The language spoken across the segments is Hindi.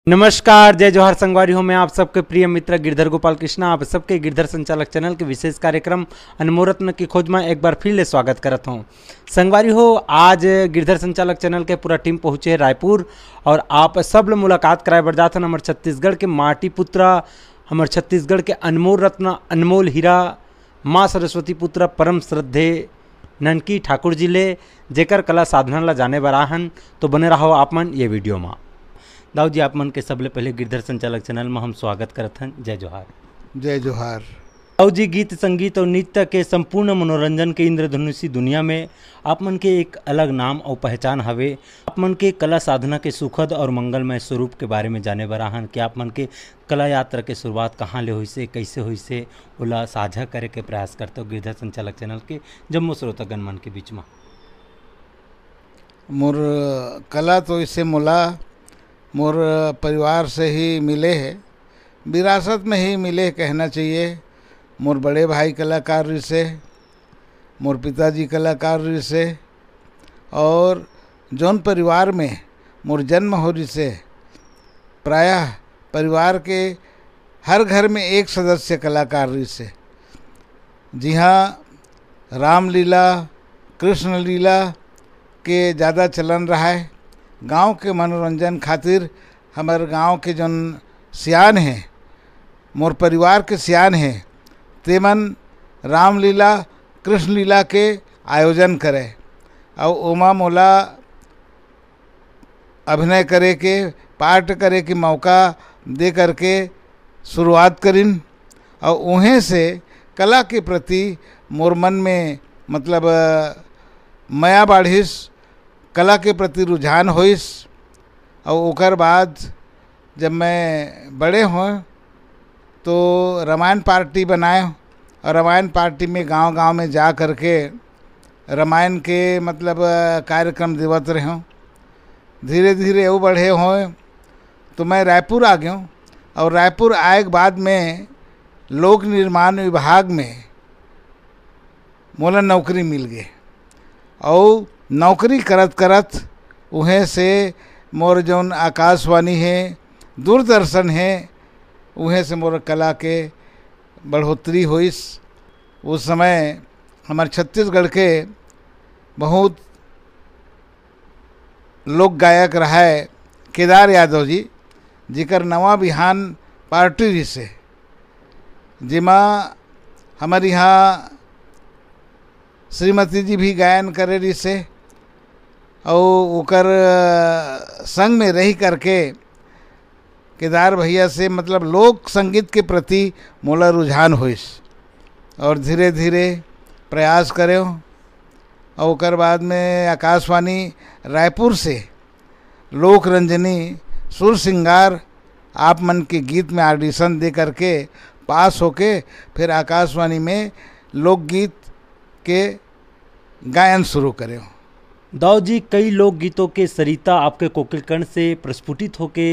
नमस्कार, जय जोहार संगवारी हो। मैं आप सबके प्रिय मित्र गिरधर गोपाल कृष्णा आप सबके गिरधर संचालक चैनल के विशेष कार्यक्रम अनमोल रत्न की खोज में एक बार फिर ले स्वागत करता हूँ। संगवारी हो, आज गिरधर संचालक चैनल के पूरा टीम पहुँचे रायपुर और आप सब लोग मुलाकात कराए बढ़ जाते हमारे छत्तीसगढ़ के माटी पुत्र, हमारे छत्तीसगढ़ के अनमोल रत्न, अनमोल हीरा, माँ सरस्वती पुत्र परम श्रद्धे ननकी ठाकुर जी ले जेकर कला साधना ला जाने बराहन। तो बने रहो आप मन ये वीडियो में। दाऊ जी, आप मन के सबले पहले गिरधर संचालक चैनल में हम स्वागत करत हन। जय जोहार। जय जोहार। दाऊ जी, गीत संगीत और नृत्य के संपूर्ण मनोरंजन के इंद्रधनुषी दुनिया में आप मन के एक अलग नाम और पहचान हवे। आप मन के कला साधना के सुखद और मंगलमय स्वरूप के बारे में जाने बराहन कि आप मन के कला यात्रा के शुरुआत कहाँ ले हुई से, कैसे हुई से, ओला साझा करे के प्रयास करते हो गिरधर संचालक चैनल के जम्मू श्रोतागण मन के बीच में। मोर कला तो इससे मोर परिवार से ही मिले है, विरासत में ही मिले कहना चाहिए। मोर बड़े भाई कलाकार से, मोर पिताजी कलाकार से, और जौन परिवार में मोर जन्म हो रही से प्रायः परिवार के हर घर में एक सदस्य कलाकार से। जी हाँ, रामलीला कृष्ण लीला के ज़्यादा चलन रहा है। गांव के मनोरंजन खातिर हमारे गांव के जन सियान हैं, मोर परिवार के सियान हैं, तेमन रामलीला कृष्ण लीला के आयोजन करे और ओमा मोला अभिनय करे के, पाठ करे के मौका दे करके शुरुआत करिन। और उहें से कला के प्रति मोर मन में मतलब माया बाढ़िस, कला के प्रति रुझान होइस। और ओकर बाद जब मैं बड़े हों तो रामायण पार्टी बनाए और रामायण पार्टी में गांव-गांव में जा कर के रामायण के मतलब कार्यक्रम देवत रहे हों। धीरे धीरे वो बढ़े हों तो मैं रायपुर आ गया हूँ और रायपुर आए के बाद में लोक निर्माण विभाग में मोला नौकरी मिल गई और नौकरी करत करत उहें से मोर जौन आकाशवाणी है, दूरदर्शन है, उहें से मोर कला के बढ़ोतरी होइस। उस समय हमारे छत्तीसगढ़ के बहुत लोक गायक रहा है केदार यादव जी, जिकर नवा बिहान पार्टी से, जिमा हमारे यहाँ श्रीमती जी भी गायन करे रही से और ओकर संग में रही करके केदार भैया से मतलब लोक संगीत के प्रति मोला रुझान होइस और धीरे धीरे प्रयास करे। और ओकर बाद में आकाशवाणी रायपुर से लोक रंजनी सुर सिंगार आप मन के गीत में ऑडिशन दे करके पास होके फिर आकाशवाणी में लोकगीत के गायन शुरू करे। दाऊ जी, कई लोकगीतों के सरिता आपके कोकिलकर्ण से प्रस्फुटित होके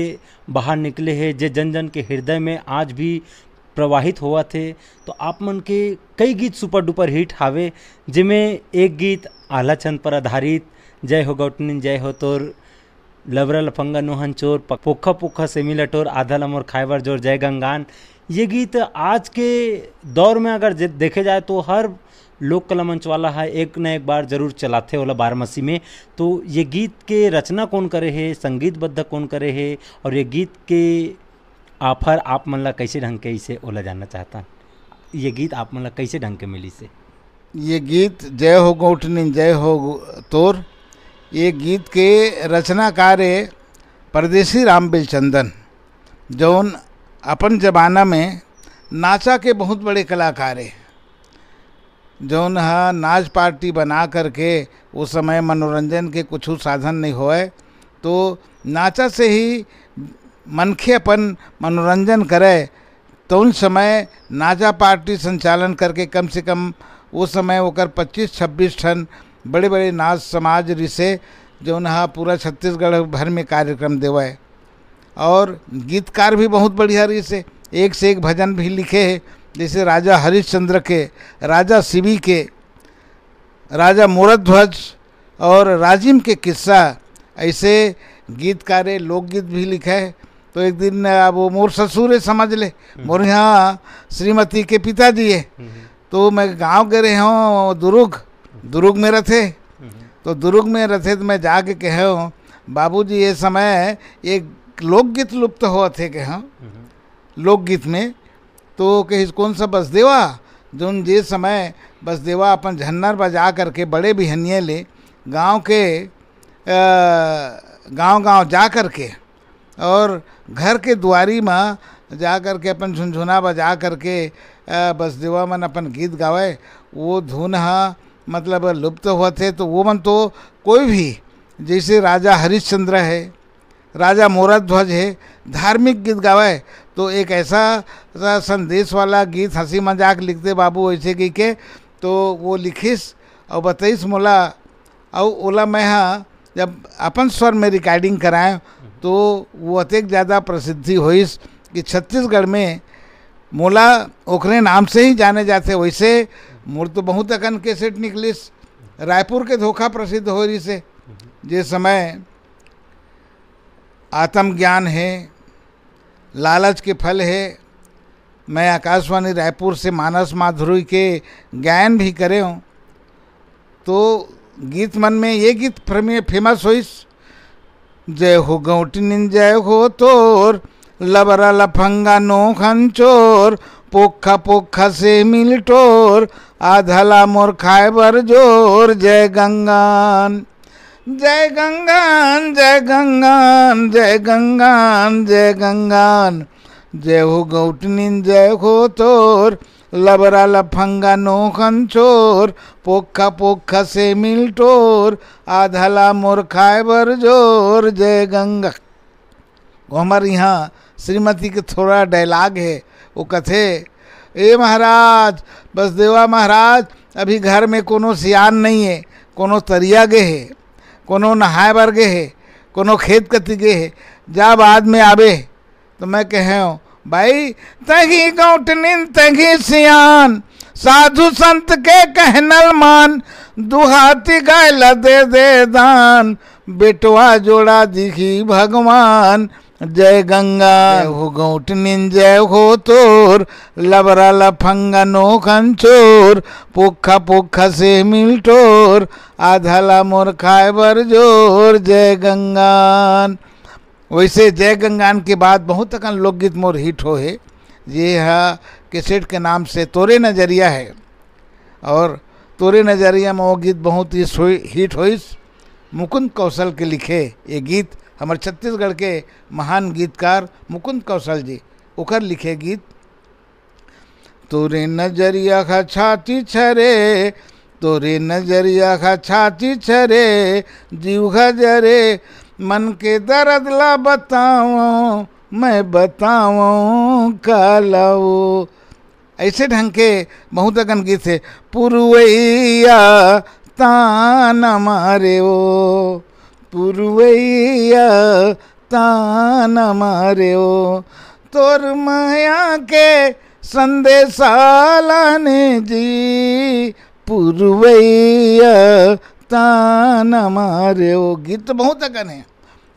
बाहर निकले हैं, जे जन जन के हृदय में आज भी प्रवाहित हुआ थे। तो आप मन के कई गीत सुपर डुपर हिट हावे, जिमें एक गीत आला चंद पर आधारित जय हो गौटनिन जय हो तोर, लबरा लफंगा नोहन चोर, पोखा पोखा सेमी लटोर, आधा लमोर खाइबर जोर, जय गंगान। ये गीत आज के दौर में अगर देखे जाए तो हर लोक कला मंच वाला है एक न एक बार जरूर चलाते होला बारहमासी में। तो ये गीत के रचना कौन करे है, संगीतबद्ध कौन करे है, और ये गीत के ऑफर आप मन ला कैसे ढंग के इसे ओला जानना चाहता। ये गीत आप मन ला कैसे ढंग के मिली से? ये गीत जय हो गौटनिन जय हो तोर, ये गीत के रचनाकार परदेसी राम बिलचंदन, जौन अपन जमाना में नाचा के बहुत बड़े कलाकार है, जौन हा नाच पार्टी बना करके उस समय मनोरंजन के कुछ साधन नहीं होए तो नाचा से ही मनखे अपन मनोरंजन करे। तो उन समय नाचा पार्टी संचालन करके कम से कम उस समय ओकर 25-26 ठन बड़े बड़े नाच समाज रिसे जौन हा पूरा छत्तीसगढ़ भर में कार्यक्रम देवे। और गीतकार भी बहुत बढ़िया रिसे, एक से एक भजन भी लिखे हैं, जैसे राजा हरिश्चंद्र के, राजा शिवी के, राजा मोरध्वज और राजिम के किस्सा, ऐसे गीतकारे लोकगीत भी लिखा है। तो एक दिन वो मोर ससुर है समझ ले, मोर यहाँ श्रीमती के पिताजी है। तो मैं गांव गए रहे हूँ दुर्ग में रथे। तो दुर्ग में रथे तो मैं जाके कहे हूँ बाबूजी ये समय एक लोकगीत लुप्त हुआ थे के हाँ लोकगीत में। तो कहीं कौन सा बसदेवा जो जे समय बसदेवा अपन झन्नर बजा करके बड़े बिहनिए ले गांव के गांव जा करके और घर के दुआरी में जा करके अपन झुनझुना बजा करके बसदेवा मन अपन गीत गावे। वो धुन हा मतलब लुप्त हुआ थे। तो वो मन तो कोई भी जैसे राजा हरिश्चंद्र है, राजा मोराध्वज है, धार्मिक गीत गावे तो एक ऐसा संदेश वाला गीत हंसी मजाक लिखते बाबू ऐसे की के तो वो लिखिस और बताइस मोला। और ओला मैं हाँ जब अपन स्वर में रिकॉर्डिंग कराएं तो वो अत्यंत ज़्यादा प्रसिद्धि होइस कि छत्तीसगढ़ में मोला ओखरे नाम से ही जाने जाते। वैसे मोर तो बहुत अकन कैसेट निकलिस, रायपुर के धोखा प्रसिद्ध हो रही से जे समय आत्मज्ञान है, लालच के फल है। मैं आकाशवाणी रायपुर से मानस माधुरी के गायन भी करे हूँ। तो गीत मन में ये गीत फेमस होइस, जय हो गौटनिन जय हो तोर लबरा लफंगा नोखन चोर पोखा पोखा से मिल टोर आधला मोर खाए बर जोर जय गंगान जय गंगान जय गंगान जय गंगान जय गंगान जय हो गौटनिन जय हो तोर लबरा लफंगा नोखन चोर पोखा पोखा से मिल टोर आधला मोर खाए बर जोर जय गंगा। वो हमारे यहाँ श्रीमती के थोड़ा डायलॉग है। वो कथे ए महाराज बसदेवा महाराज अभी घर में कोनो सियान नहीं है, कोनो तरिया गे है, कोनो नहाए बर गे है, कोनो खेत कति गे है, जा बाद में आबे। तो मैं कहे हूँ भाई तही गौटनिन तही सियान साधु संत के कहनल मान दुहाती गाय दे दे दान बेटवा जोड़ा दिखी भगवान जय गंगा हो गौटनिन जय हो तोर लबरा लफंगा नोखन चोर पोखा पोखा से मिल टोर आधला मोर खाए बर जोर जय गंगान। वैसे जय गंगान के बाद बहुत तक लोकगीत मोर हिट हो है। ये है कैसेट के नाम से तोरे नजरिया है और तोरे नजरिया में वो गीत बहुत ही हिट होइस। मुकुंद कौशल के लिखे ये गीत हमारे छत्तीसगढ़ के महान गीतकार मुकुंद कौशल जी ओकर लिखे गीत। तोरे नजरिया खा छाती छरे तोरे नजरिया खा छाती छरे जीव जरे मन के दर्द ला बताओ मैं बताऊं कालाओ। ऐसे ढंग के बहुत अगन गीत है। पुरवैया ताना मारे ओ पुरवैया ताना मारे ओ तोर माया के संदेशा लाने जी पुरवैया ताना मारे ओ। गीत तो बहुत अगन है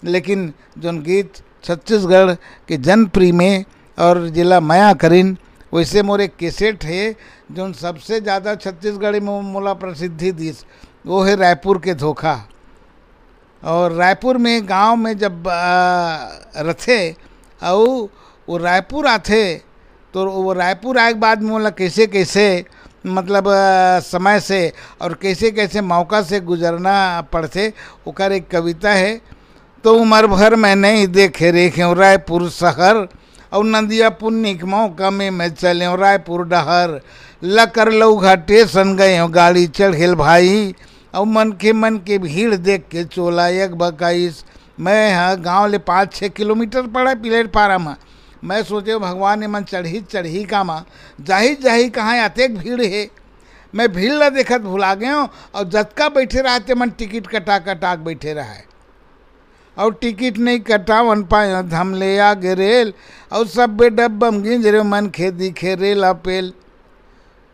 लेकिन जो गीत छत्तीसगढ़ के जनप्रिय में और जिला माया करीन वैसे मोर एक कैसेट है जो सबसे ज़्यादा छत्तीसगढ़ी में मोला प्रसिद्धि दी वो है रायपुर के धोखा। और रायपुर में गांव में जब रथे और वो रायपुर आते तो वो रायपुर आए के बाद मोला कैसे कैसे मतलब समय से और कैसे कैसे मौका से गुजरना पड़ते ओकर एक कविता है। तो उम्र भर मैं नहीं देखे रेखे रायपुर शहर और नदिया पुन्नी के मौका में मैं चले रायपुर डहर लकर लौघा स्टेशन गए गाड़ी चढ़ेल भाई और मन के भीड़ देख के चोला एक बकाइस। मैं हाँ गाँव ले 5-6 किलोमीटर पड़ा प्लेटफार्म में। मैं सोचे भगवान ने मन चढ़ी का माँ जाही कहाँ आते भीड़ है। मैं भीड़ ला देखत भुला गए हूँ और जतका बैठे रहते मन टिकट कटा बैठे रहा है और टिकट नहीं कटावन पाए धम ले आगे रेल और सब बे डब्बम गिंजरे मन दिखे रेल अपेल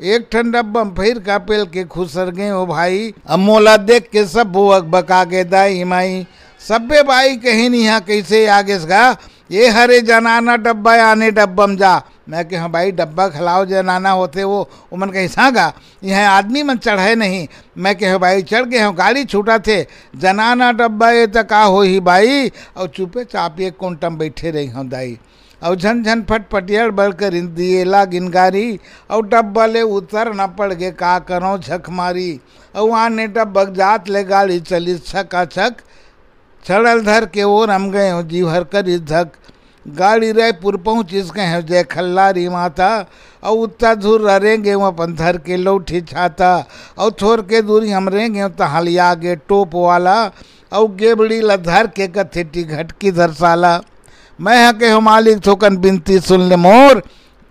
एक ठन डब्बम फिर का पेल के खुसर गए ओ भाई। अब मोला देख के सब बुअक बका के दाई माई सब्बे बाई कहीं नहीं यहाँ कैसे आगे गा ये हरे जनाना डब्बा आने डब्बम जा। मैं कह हाँ भाई डब्बा खिलाओ जनाना होते वो मन कहीं सागा यहाँ आदमी मन चढ़े नहीं। मैं कह भाई चढ़ गए हूँ गाड़ी छूटा थे जनाना डब्बा ये तो का हो ही भाई। और चुपे चापिए कोंटम बैठे रही हूँ दाई और झन झन फट पटियाड़ बढ़कर दिएला गिनगारी और डब्बा ले उतर न पड़ गए का करो झक मारी। और वहाँ ने डब्बक जात ले गाड़ी चली छका छक छड़ल धर के वो रम गए हो जी भर कर धक। गाड़ी रायपुर पहुँच इसके हैं जय खल्लारी माता और उत्ता धूर रहेंगे वो अपन धर के लौठी छाता। और छोड़ के दूरी हम रहेंगे तहालिया गे टोप वाला और गेबड़ी लधर के कथेटी घटकी धरसाला। मैं यहाँ के हो मालिक थोकन बिनती सुन ले मोर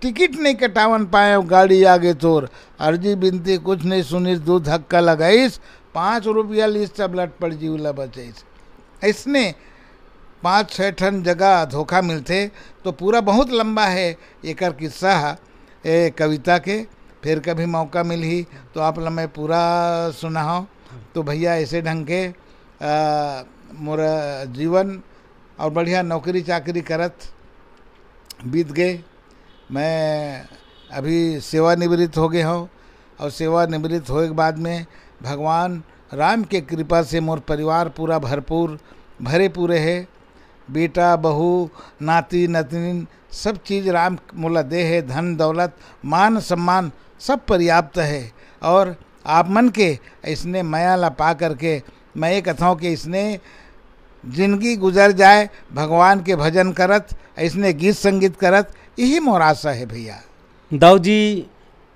टिकट नहीं कटावन पाए गाड़ी आगे तोर। अर्जी बिनती कुछ नहीं सुनी दो धक्का लगाईस 5 रुपया लीस टबलट पड़ जीवला बचाईस। इसने 5-6 ठन जगह धोखा मिलते तो पूरा बहुत लंबा है एकर किस्सा ए कविता के। फिर कभी मौका मिली तो आप ला मैं पूरा सुनाओ। तो भैया ऐसे ढंग के मोरा जीवन और बढ़िया नौकरी चाकरी करत बीत गए। मैं अभी सेवानिवृत्त हो गए हूँ और सेवानिवृत्त होने के बाद में भगवान राम के कृपा से मोर परिवार पूरा भरपूर भरे पूरे है। बेटा बहू नाती नतनी सब चीज़ राम मोला दे है। धन दौलत मान सम्मान सब पर्याप्त है। और आप मन के इसने माया ला पा करके मैं ये कथाओं कि इसने जिंदगी गुजर जाए भगवान के भजन करत इसने गीत संगीत करत यही मोर आशा है भैया। दाऊ जी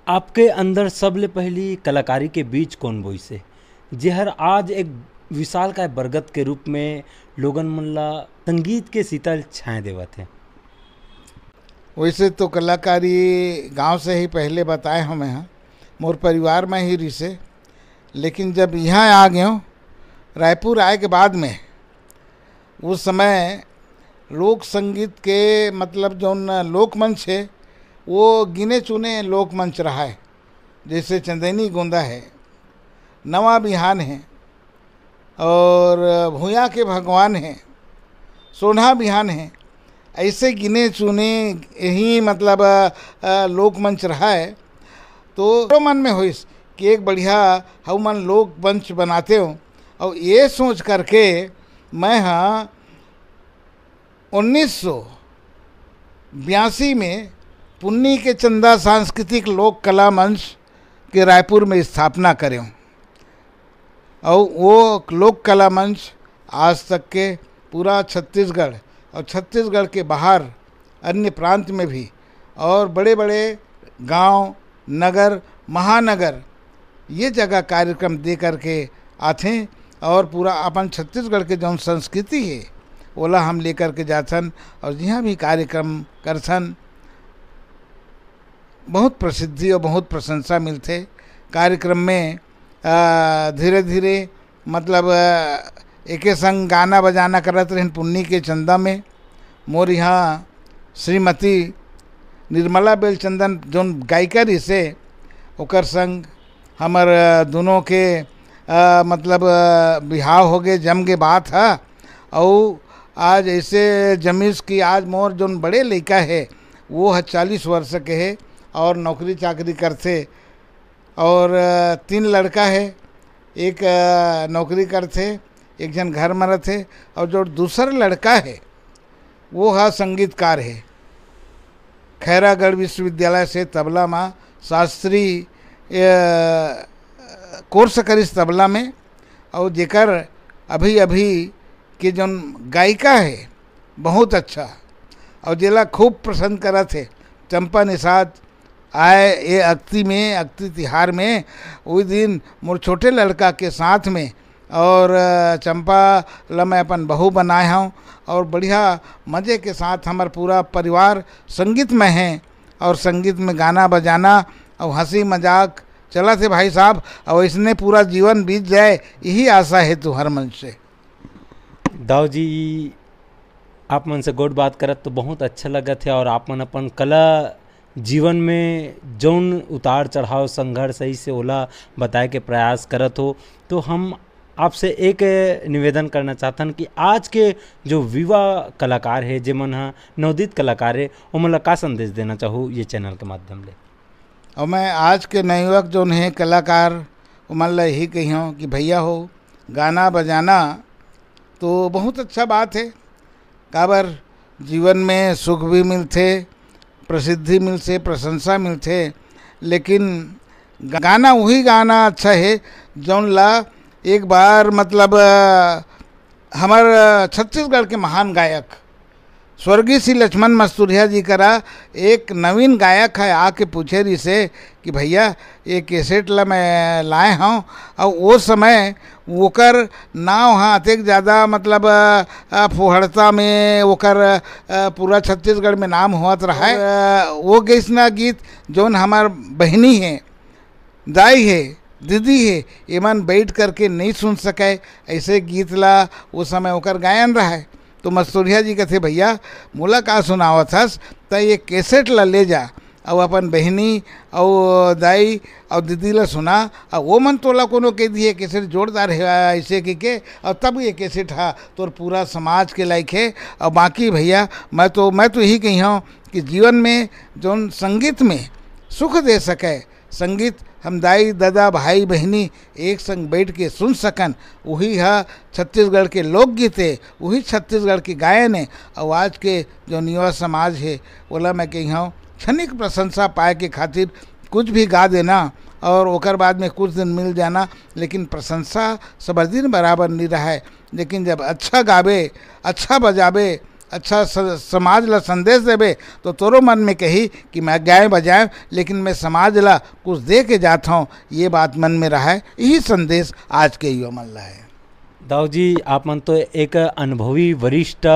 आपके अंदर सबले पहली कलाकारी के बीच कौन बोई से जेहर आज एक विशाल का बरगद के रूप में लोगन मन ला संगीत के शीतल छाए देवत है। वैसे तो कलाकारी गांव से ही पहले बताए हूँ मैं मोर परिवार में ही रिसे। लेकिन जब यहाँ आ गए हूँ रायपुर आए के बाद में उस समय लोक संगीत के मतलब जो लोकमंच है वो गिने चुने लोकमंच रहा है। जैसे चंदैनी गोंदा है नवा बिहान है और भूया के भगवान हैं सोना बिहान है। ऐसे गिने चुने यही मतलब लोकमंच रहा है। तो मन में हुई कि एक बढ़िया हम मन लोकमंच बनाते हो। और ये सोच करके मैं हाँ 1982 में पुन्नी के चंदा सांस्कृतिक लोक कला मंच के रायपुर में स्थापना करें। और वो लोक कला मंच आज तक के पूरा छत्तीसगढ़ और छत्तीसगढ़ के बाहर अन्य प्रांत में भी और बड़े बड़े गांव नगर महानगर ये जगह कार्यक्रम दे करके आते। और पूरा अपन छत्तीसगढ़ के जो संस्कृति है ओला हम लेकर के जाथन और जहाँ भी कार्यक्रम करथन बहुत प्रसिद्धि और बहुत प्रशंसा मिलते। कार्यक्रम में धीरे धीरे मतलब एके संग गाना बजाना करत रहन पुन्नी के चंदा में। मोर यहाँ श्रीमती निर्मला बेलचंदन जोन गायिका रही से ओकर संग हमर दोनों के मतलब बिहाव हो गए जम के बात है। और आज ऐसे जमीस की आज मोर जोन बड़े लड़का है वो 40 वर्ष के है और नौकरी चाकरी करते। और 3 लड़का है एक नौकरी करते एक जन घर में रहते और जो दूसरा लड़का है वो है संगीतकार है। खैरागढ़ विश्वविद्यालय से तबला में शास्त्री कोर्स करिस तबला में। और जेकर अभी अभी के जो गायिका है बहुत अच्छा और जेला खूब पसंद करा थे चंपा निषाद आए ये अक्ति तिहार में उस दिन मोर छोटे लड़का के साथ में। और चंपा ला मैं अपन बहू बनाया हूँ और बढ़िया मज़े के साथ हमारा पूरा परिवार संगीत में है और संगीत में गाना बजाना और हंसी मजाक चला थे भाई साहब। और इसने पूरा जीवन बीत जाए यही आशा है तुम्हार मन से। दाऊ जी आप मन से गोड बात करत तो बहुत अच्छा लगा थे। और आप मन अपन कला जीवन में जौन उतार चढ़ाव संघर्ष सही से ओला बताए के प्रयास करत हो तो हम आपसे एक निवेदन करना चाहतन कि आज के जो युवा कलाकार है, जेमन ह नवोदित कलाकार है, ओमन ला का संदेश देना चाहूँ ये चैनल के माध्यम ले। और मैं आज के नवयुवक जो हैं कलाकार उमन ला यही कही हूँ कि भैया हो, गाना बजाना तो बहुत अच्छा बात है, काबर जीवन में सुख भी मिलते, प्रसिद्धि मिलते, प्रशंसा मिलते, लेकिन गाना वही गाना अच्छा है जौन ला एक बार मतलब हमार छत्तीसगढ़ के महान गायक स्वर्गीय श्री लक्ष्मण मस्तूरिया जी करा एक नवीन गायक है आके पूछे रही से कि भैया ये कैसेट ला मैं लाए हूँ, और वो समय वोकर नाव हाँ अतेक ज़्यादा मतलब फुहड़ता में वोकर पूरा छत्तीसगढ़ में नाम होत रहा है। वो गैसना गीत जौन हमार बहनी है, दाई है, दीदी है, एमन बैठ करके नहीं सुन सके, ऐसे गीत ला वो समय ओकर गायन रहा है। तो मस्तूरिया जी कहते भैया मोला का सुनावत हस, तो ये कैसेट ला ले जा और अपन बहनी और दाई और दीदी ला सुना, और वो मन तोला कोनो कह दिए कैसेट जोरदार है ऐसे के और तब ये कैसेट हा तोर पूरा समाज के लायक है। और बाकी भैया मैं तो यही कही हूँ कि जीवन में जौन संगीत में सुख दे सके, संगीत हम दाई दादा भाई बहनी एक संग बैठ के सुन सकन, वही है छत्तीसगढ़ के लोकगीत है, वही छत्तीसगढ़ की गायन है। और आज के जो युवा समाज है बोला मैं कही हूँ क्षणिक प्रशंसा पाए के खातिर कुछ भी गा देना और ओकर बाद में कुछ दिन मिल जाना, लेकिन प्रशंसा सब दिन बराबर नहीं रहा है। लेकिन जब अच्छा गावे, अच्छा बजावे, अच्छा समाज ला संदेश देवे तो तोरो मन में कही कि मैं गाए बजाए लेकिन मैं समाज ला कुछ दे के जाता हूँ, ये बात मन में रहा है। यही संदेश आज के युवा मन ला है। दाऊ जी, आप मन तो एक अनुभवी वरिष्ठ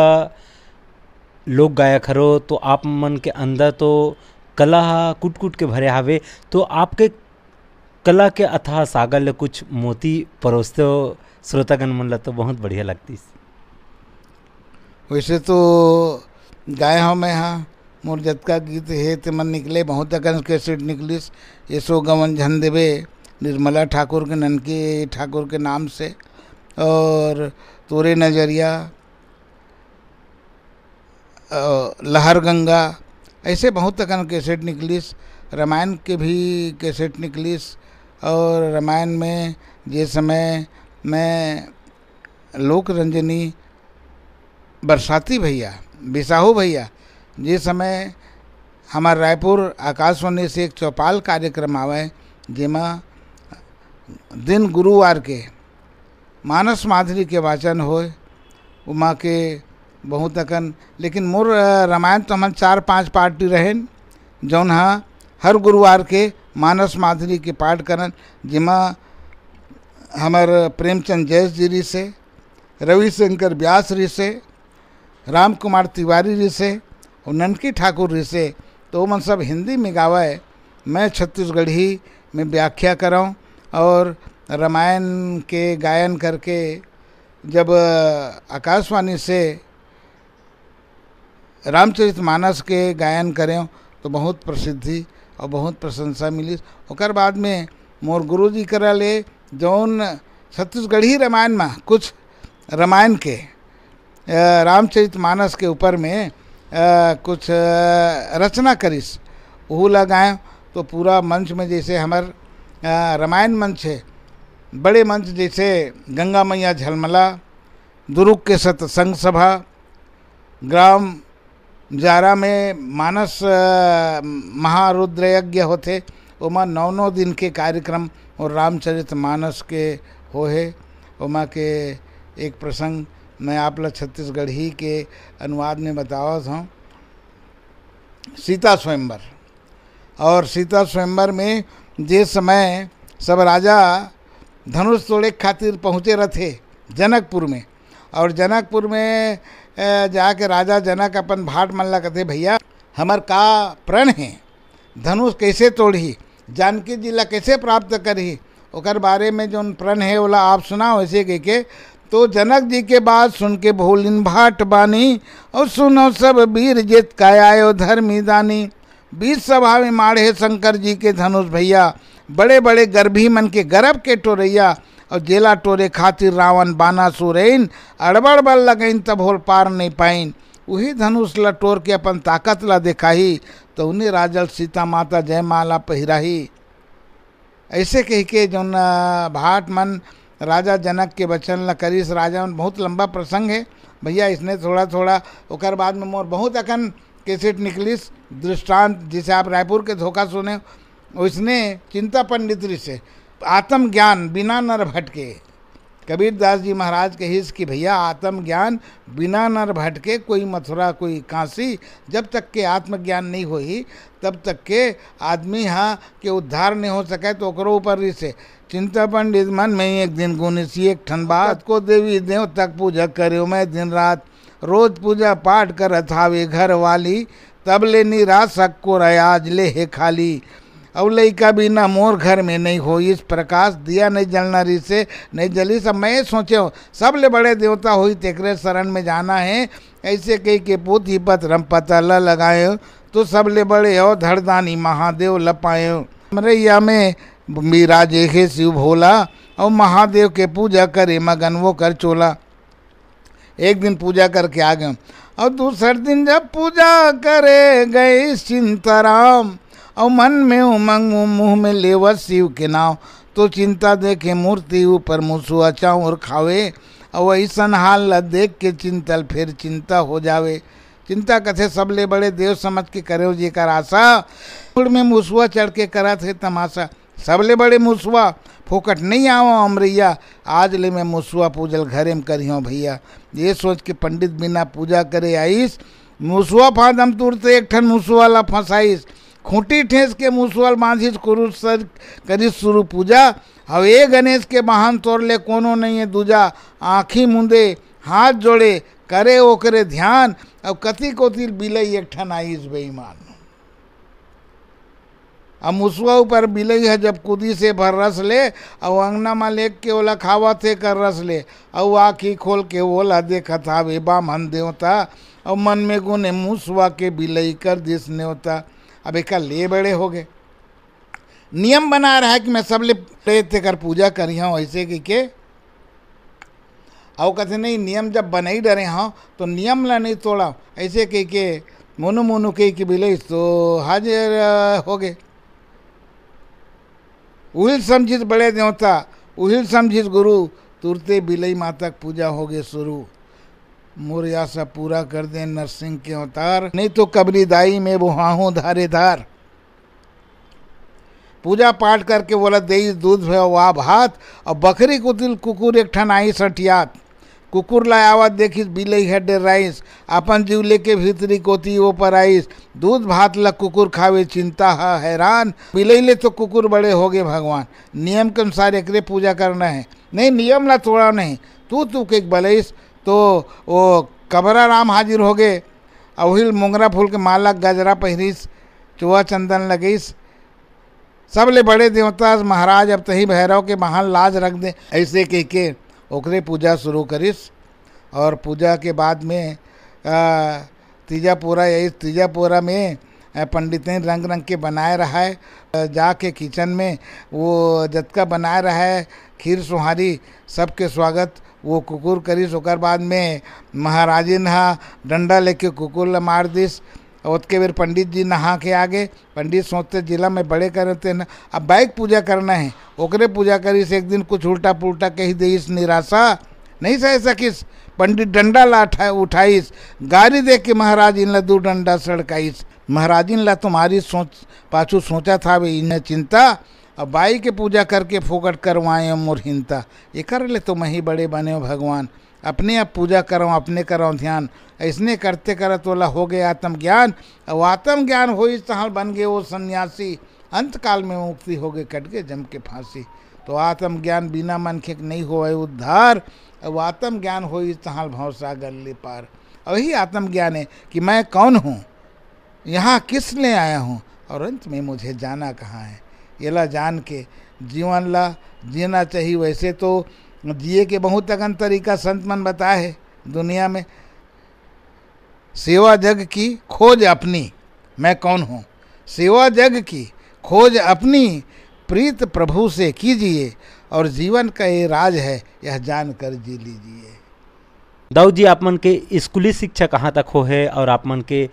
लोक गायक हरो, तो आप मन के अंदर तो कला कुट कुट के भरे हावे, तो आपके कला के अथाह सागर ले कुछ मोती परोसते हो श्रोतागण मन ला, तो बहुत बढ़िया लगती। वैसे तो गाय हूँ मैं, हाँ मोर जतका गीत है ते मन निकले, बहुत अकन कैसेट निकलिस, यशो गवन झन देवे निर्मला ठाकुर के ननकी ठाकुर के नाम से, और तोरे नजरिया, लहर गंगा, ऐसे बहुत अकन कैसेट निकलिस। रामायण के भी कैसेट निकलिस, और रामायण में जे समय मैं लोक रंजनी बरसाती भैया, बिसाहू भैया, जे समय हमार रायपुर आकाशवाणी से एक चौपाल कार्यक्रम आवे, जेमा दिन गुरुवार के मानस माधुरी के वाचन होए, उमा के बहुत अकन, लेकिन मोर रामायण तो हम 4-5 पार्टी रहें जौन हाँ हर गुरुवार के मानस माधुरी के पाठ करन, जेमा हमार प्रेमचंद जैस जी से, रविशंकर व्यास जी से, राम कुमार तिवारी जी से और ननकी ठाकुर जी से, तो मन सब हिंदी में गावे, मैं छत्तीसगढ़ी में व्याख्या कराऊँ और रामायण के गायन करके जब आकाशवाणी से रामचरितमानस के गायन करें तो बहुत प्रसिद्धि और बहुत प्रशंसा मिली। ओकर बाद में मोर गुरु जी करा ले जौन छत्तीसगढ़ी रामायण में कुछ रामायण के रामचरितमानस के ऊपर में कुछ रचना करिस, वो लगाएं तो पूरा मंच में जैसे हमार रामायण मंच है, बड़े मंच जैसे गंगा मैया झलमला, दुरुक के सत्संग सभा, ग्राम जारा में मानस महारुद्र यज्ञ होते, उमा 9 दिन के कार्यक्रम और रामचरितमानस के होए। उमा के एक प्रसंग मैं आप ला छत्तीसगढ़ी के अनुवाद में बतावत हूँ। सीता स्वयंवर, और सीता स्वयंवर में जे समय सब राजा धनुष तोड़े खातिर पहुँचे रथे जनकपुर में, और जनकपुर में जाके राजा जनक अपन भाट मन ला कहते भैया हमार का प्रण है, धनुष कैसे तोड़ी, जानकी जी ला कैसे प्राप्त करी, ओकर बारे में जो प्रण है ओला आप सुनाओ ऐसे कह के। तो जनक जी के बात सुन के भोलिन भाट बानी, और सुनो सब वीर जित का आयो धर्मी दानी, बीच सभा में माढ़े शंकर जी के धनुष भैया, बड़े बड़े गर्भी मन के गर्भ के टोरैया, और जेला टोरे खातिर रावण बाना सुरैन, अड़बड़ बल लगैन तब होल पार नहीं पाइन। वही धनुष ला टोर के अपन ताकत ला दिखाही, तो उन्हें राजल सीता माता जयमाला पहिराही। ऐसे कह के जौन भाट मन राजा जनक के वचन ला करिस। राजा मन बहुत लंबा प्रसंग है भैया, इसने थोड़ा थोड़ा ओकर बाद में मोर बहुत अकन कैसेट निकलिस दृष्टांत, जिसे आप रायपुर के धोखा सुने। उसने चिंता पंडितरी से आत्मज्ञान बिना नर भटके, कबीर दास जी महाराज कहिस कि भैया आत्मज्ञान बिना नर भटके, कोई मथुरा कोई काशी, जब तक के आत्मज्ञान नहीं होई तब तक के आदमी हाँ के उद्धार नहीं हो सके। तो ओकरो ऊपर से चिंता पंडित मन में एक दिन गुनिसी एक ठन बात को देवी देव तक पूजा करो मैं दिन रात, रोज पूजा पाठ करत हावे घर वाली, तब ले निराशक को आज ले है खाली। अब लइका बिना मोर घर में नहीं हो इस प्रकाश, दिया नहीं जलना री से नहीं जली। सब मैं सोचे सब ले बड़े देवता हुई तेकरे शरण में जाना है। ऐसे कही के पोथी पत्र पता ल लगाए, तो सब ले बड़े हो धड़दानी महादेव लपाए। मरैया में विराजे है शिव भोला, और महादेव के पूजा करे मगन वो कर चोला। एक दिन पूजा करके आ गए, और दूसरे दिन जब पूजा करे गए चिंताराम, और मन में उमंग मुँह में लेवत शिव के नाव, तो चिंता देखे मूर्ति ऊपर मुसुआ चाउर खावे। और ऐसन हाल ला देख के चिंतल फिर चिंता हो जावे। चिंता कथे सबले बड़े देव समझ के करे जी कर आशा, फूल में मुसुआ चढ़ के करा थे तमाशा। सबले बड़े मुसुआ फोकट नहीं आवो अमरैया, आज ले मैं मुसुआ पूजल घरे में करी हूँ भैया। ये सोच के पंडित बिना पूजा करे आईस, मुसुआ फादम तुरते एक ठन मुसुआ ला फंसाईस। खूंटी ठेस के मुसुअल बांधिस कुरुस सर करिस शुरू पूजा। अब ए गणेश के बहान तोड़ ले कोनो नहीं है दूजा, आँखी मुंदे हाथ जोड़े करे ओकरे ध्यान। अब कति कोतिल बिलई एक ठन आईस बेईमान। अब मुसुआ ऊपर बिलई है जब कुदी से भर रस ले, और अंगना में लेक के ओला खावा थे कर रस ले। और आँखी खोल के ओला देखत हावे बामन देवता, और मन में गुने मुसुआ के बिलई कर दिस न्योता। अब एक ले बड़े हो गए, नियम बना रहा है कि मैं सब ले प्रेत कर पूजा करी हूँ ऐसे के। और कहते नहीं नियम जब बना ही डरे हाँ तो नियम ला नहीं तोड़ा, ऐसे कह के मोनू मोनू कह के बिले तो हाजिर हो गए। उहिल समझित बड़े देवता, उहिल समझित गुरु, तुरते बिलई माता पूजा हो गए शुरू। मोर आशा पूरा कर दे नरसिंह के अवतार, नहीं तो कबरी दाई में वो हाहू धारे धार। पूजा पाठ करके बोला दही दूध वाह भात, और बकरी कुतिल कुकुर एक ठन आई सटियात। कुकुर ला आवाज देखिस बिलई है डेराइस, अपन जीव लेके भीतरी कोती वो पर आईस। दूध भात ला कुकुर खावे चिंता है हैरान, बिलई ले तो कुकुर बड़े हो गए भगवान। नियम के अनुसार एकरे पूजा करना है, नहीं नियम ला तोड़ा नहीं। तू के बलईस तो वो कबरा राम हाजिर हो गए। अहिल मोंगरा फूल के माला गजरा पहिरिस, चुआ चंदन लगीस। सब ले बड़े देवता महाराज अब तही भैरव के महान लाज रख दे, ऐसे कह के ओकरे पूजा शुरू करिस। और पूजा के बाद में तीजा पूरा यही तीजा पूरा में पंडितें रंग रंग के बनाए रहा है। जाके किचन में वो जतका बनाए रहा है खीर सुहारी सबके स्वागत वो कुकुर करिस। ओकर बाद में महाराजिन हा डंडा लेके कुकुर ला मार दिस। उसके बेर पंडित जी नहा के आगे, पंडित सोचते जिला में बड़े करते न, अब बाइक पूजा करना है ओकरे पूजा करिस। एक दिन कुछ उल्टा पुल्टा कही देस, निराशा नहीं सह सकिस। पंडित डंडा ला उठाईस, गाड़ी देख के महाराजिन ला 2 डंडा सड़काईस। महाराजिन ला तुम्हारी सोच पाछू सोचा था वे इन्हें चिंता, अब बाई के पूजा करके फोकट करवाए मोर हिंता। ये कर ले तो मही बड़े बने हो भगवान, अपने आप पूजा करो अपने करो ध्यान। ऐसने करते करत वाला हो गए आत्मज्ञान। अब आत्मज्ञान हो तहाँ बन गए वो सन्यासी, अंत काल में मुक्ति हो गए कट गए जम के फांसी। तो आत्मज्ञान बिना मन के नहीं हो उद्धार। अब आत्मज्ञान हो तहाँ भव सागर ले पार। वही आत्मज्ञान है कि मैं कौन हूँ, यहाँ किस लिए आया हूँ, और अंत में मुझे जाना कहाँ है। ये ला जान के जीवन ला जीना चाहिए। वैसे तो जिए के बहुत अगन तरीका संत मन बताए है दुनिया में। सेवा जग की खोज अपनी, मैं कौन हूँ, सेवा जग की खोज अपनी, प्रीत प्रभु से कीजिए और जीवन का ये राज है, यह जान कर जी लीजिए। दाऊ जी, आप मन के स्कूली शिक्षा कहाँ तक हो है और आप मन के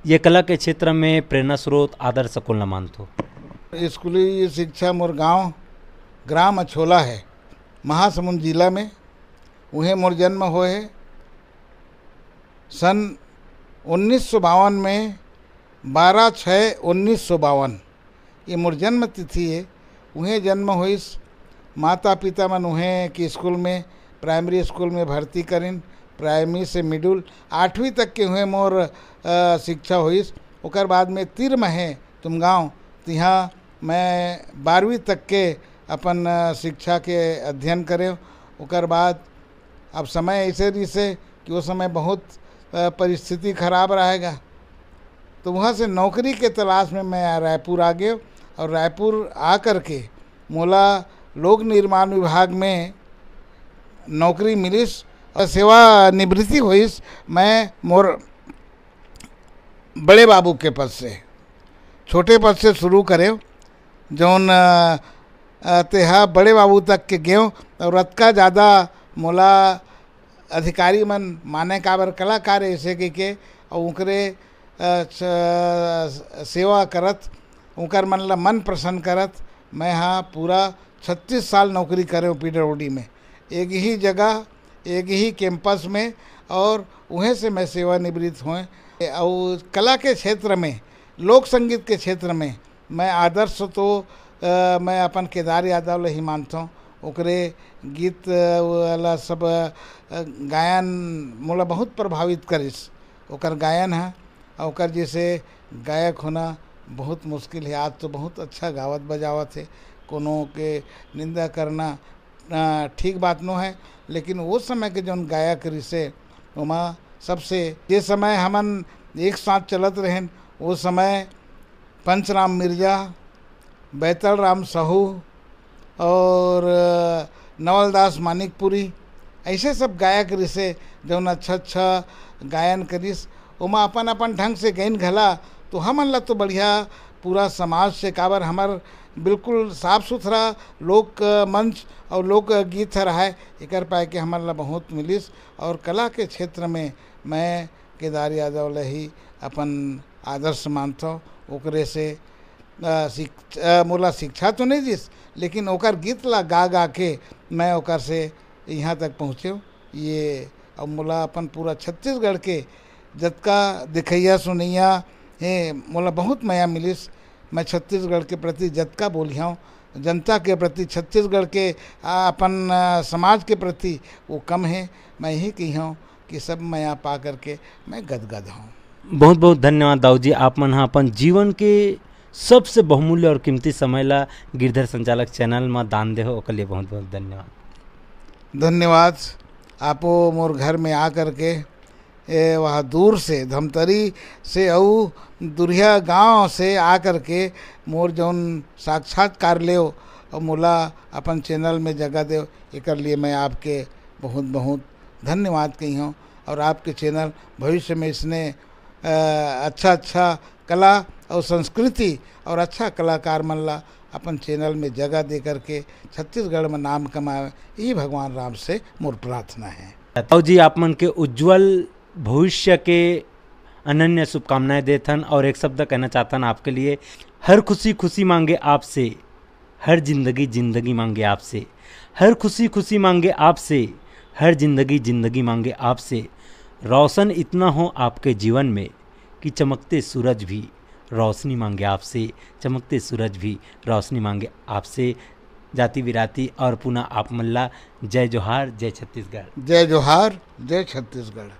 ये कला के क्षेत्र में प्रेरणा स्रोत आदर्श कौन ला मानतो? स्कूली शिक्षा मोर गांव ग्राम अछोला है, महासमुंद जिला में। उहें मोर जन्म होए है सन 1952 में, 12/6/1952 ये मोर जन्म तिथि है। उहें जन्म होइस। माता पिता मन उहें कि स्कूल में, प्राइमरी स्कूल में भर्ती करिन। प्राइमरी से मिडल 8वीं तक के हुए मोर शिक्षा होइस। ओकर बाद में तिर है तुम गाँव, तिहाँ मैं 12वीं तक के अपन शिक्षा के अध्ययन करे। ओकर बाद अब समय ऐसे रिसे कि वो समय बहुत परिस्थिति खराब रहेगा, तो वहाँ से नौकरी के तलाश में मैं रायपुर आ गया। और रायपुर आ कर के मोला लोक निर्माण विभाग में नौकरी मिलिस और सेवानिवृत्ति होइस। मैं मोर बड़े बाबू के पद से, छोटे पद से शुरू करे, जौन तेहा बड़े बाबू तक के गेव। और रतका ज़्यादा मोला अधिकारी मन माने काबर कलाकार ऐसे के और उनकरे सेवा करत, उनकर मन ला मन प्रसन्न करत। मैं हाँ पूरा 36 साल नौकरी करे हूँ PWD में, एक ही जगह, एक ही कैंपस में, और वहीं से मैं सेवानिवृत्त हुए। और कला के क्षेत्र में, लोक संगीत के क्षेत्र में मैं आदर्श तो मैं अपन केदार यादव ही मानता हूँ। ओकरे गीत वाला सब गायन मोला बहुत प्रभावित करिस। ओकर गायन है, ओकर जैसे गायक होना बहुत मुश्किल है। आज तो बहुत अच्छा गावत बजावत है, कोनो के निंदा करना ठीक बात नो है, लेकिन वो समय के जौन गायक रिसे ओमा सबसे, जे समय हमन एक साथ चलत रहें, वो समय पंचराम मिर्जा, बैतल राम साहू और नवलदास मानिकपुरी, ऐसे सब गायक रिसे जौन अच्छा अच्छा गायन करिस। ओमा अपन अपन ढंग से गैन घला, तो हमन ला तो बढ़िया पूरा समाज से काबर हमार बिल्कुल साफ सुथरा लोक मंच और लोक गीत रहा है, एकर पाए के हमन ला बहुत मिलिस। और कला के क्षेत्र में मैं केदार यादव ला ही अपन आदर्श मानता हूँ। ओकरे से मोला शिक्षा तो नहीं दिस, लेकिन ओकर गीत ला गा गा के मैं ओकर से यहाँ तक पहुँचे। ये अब मोला अपन पूरा छत्तीसगढ़ के जतका दिखैया सुनैया है, मोला बहुत माया मिलिस। मैं छत्तीसगढ़ के प्रति जतका बोलिया हूँ, जनता के प्रति, छत्तीसगढ़ के अपन समाज के प्रति वो कम है। मैं यही कही हूँ कि सब माया पा करके मैं गदगद हूँ। बहुत बहुत धन्यवाद दाऊ जी, आप मन हाँ अपन जीवन के सबसे बहुमूल्य और कीमती समय ला गिरधर संचालक चैनल में दान दे हो, ओकर लिए बहुत बहुत धन्यवाद। धन्यवाद। आपो मोर घर में आ करके वहाँ दूर से धमतरी से और दुरिया गांव से आ करके मोर जौन साक्षात्कार ले और मोला अपन चैनल में जगह दे, एकर लिए मैं आपके बहुत बहुत धन्यवाद कही हूँ। और आपके चैनल भविष्य में इसने अच्छा अच्छा कला और संस्कृति और अच्छा कलाकार मन ला अपन चैनल में जगह दे करके छत्तीसगढ़ में नाम कमाए, ये भगवान राम से मोर प्रार्थना है। दाऊ जी, आप मन के उज्जवल भविष्य के अनन्य शुभकामनाएं देथन। और एक शब्द कहना चाहतन आपके लिए, हर खुशी खुशी मांगे आपसे, हर जिंदगी जिंदगी मांगे आपसे, हर खुशी खुशी मांगे आपसे, हर जिंदगी जिंदगी मांगे आपसे। रोशन इतना हो आपके जीवन में कि चमकते सूरज भी रोशनी मांगे आपसे, चमकते सूरज भी रोशनी मांगे आपसे। जाति विराती और पुनः आप मल्ला, जय जोहार, जय छत्तीसगढ़। जय जोहार, जय छत्तीसगढ़।